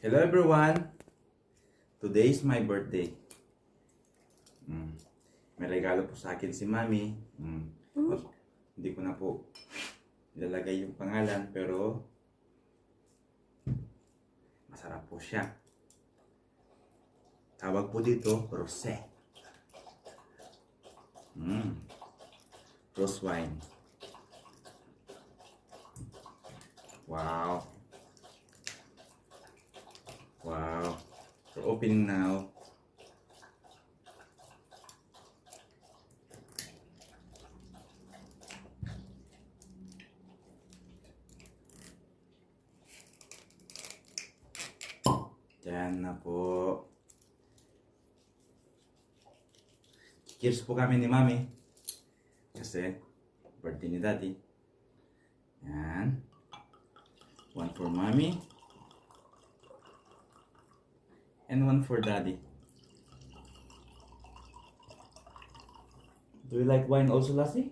Hello everyone! Today is my birthday. May regalo po sa akin si Mami. Hindi ko na po ilalagay yung pangalan pero masarap po siya. Tawag po dito, rosé. Rose wine. Wow. Wow. We're opening now. Diyan na po. Cheers po kami ni Mami. Kasi birthday ni Daddy. Yan. One for Mami. And one for Daddy. Do you like wine also, Lassie?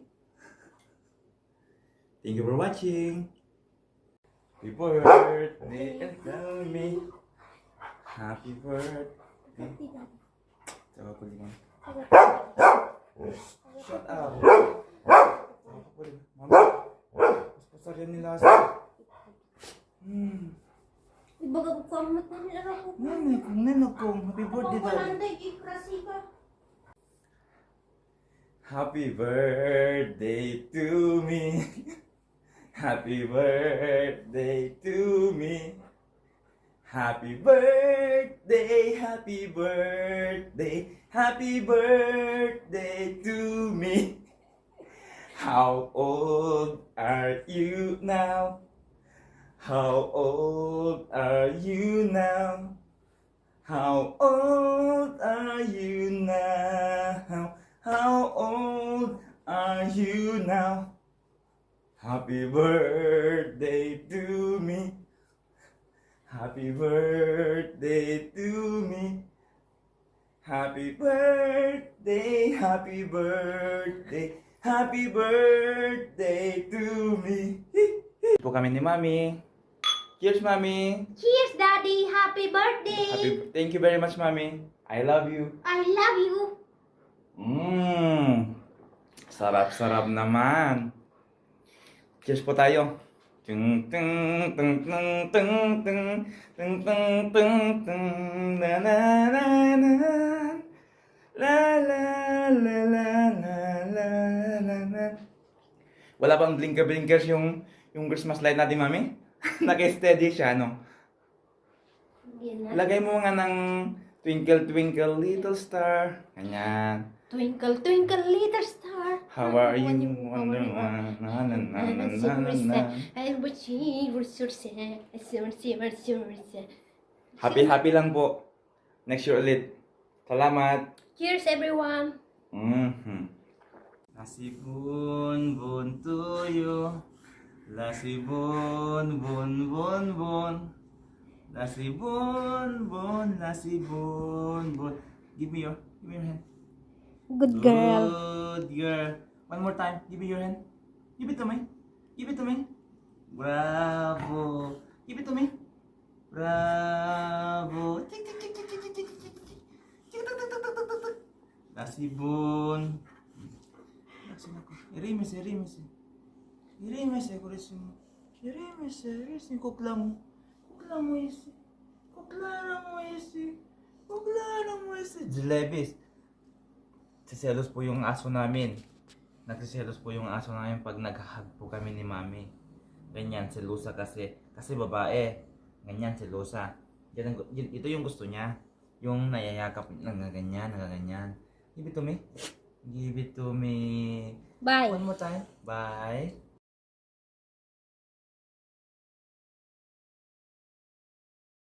Thank you for watching. Happy birthday and tell me. Happy birthday. Tawa ko din. Shut up. Mama, mas pasaryan ni Lassie. Ibaga ko amat na nila ako. Nanay kong. Happy birthday, Daddy. Papalanday, ikrasi ka. Happy birthday to me. Happy birthday to me. Happy birthday, happy birthday, happy birthday to me. How old are you now? How old are you now? How old are you now? How old are you now? Happy birthday to me. Happy birthday to me. Happy birthday, happy birthday, happy birthday to me. Po kami ni Mami. Cheers, Mami. Cheers, Daddy. Happy birthday. Thank you very much, Mami. I love you. I love you. Sarap-sarap naman. Cheers po tayo. Tung tung tung tung tung tung tung tung tung tung na na na na la la la la la la la la. Wala bang blinker-blinkers yung Christmas light natin, Mami? Naka-steady siya, no? Lagay mo nga ng Twinkle Twinkle Little Star. Ganyan. Twinkle, twinkle, little star. How are you? Wonder Woman. Na na na na na na na. Happy lang po. Next year ulit. Salamat. Cheers, everyone. Lasibon, bon tuyo. Lasibon, bon, bon, bon. Lasibon, bon, lasibon, bon. Give me your hand. Good girl. Good girl. One more time. Give me your hand. Give it to me. Give it to me. Bravo. Give it to me. Bravo. Tik tik tik tik tik tik tik tik. Tik tik tik tik tik tik tik. Lasibon. Lasin ako. Irimes. Irimes ako resin mo. Irimes kokla mo. Kokla mo isi. Kokla mo isi. Jelebis. Nagsiselos po yung aso namin. Nagsiselos po yung aso namin pag naghahag po kami ni Mami. Ganyan, selosa kasi. Kasi babae. Ganyan, selosa. Ito yung gusto niya. Yung nayayakap, nagaganyan. Give it to me. Give it to me. Bye. One more time. Bye.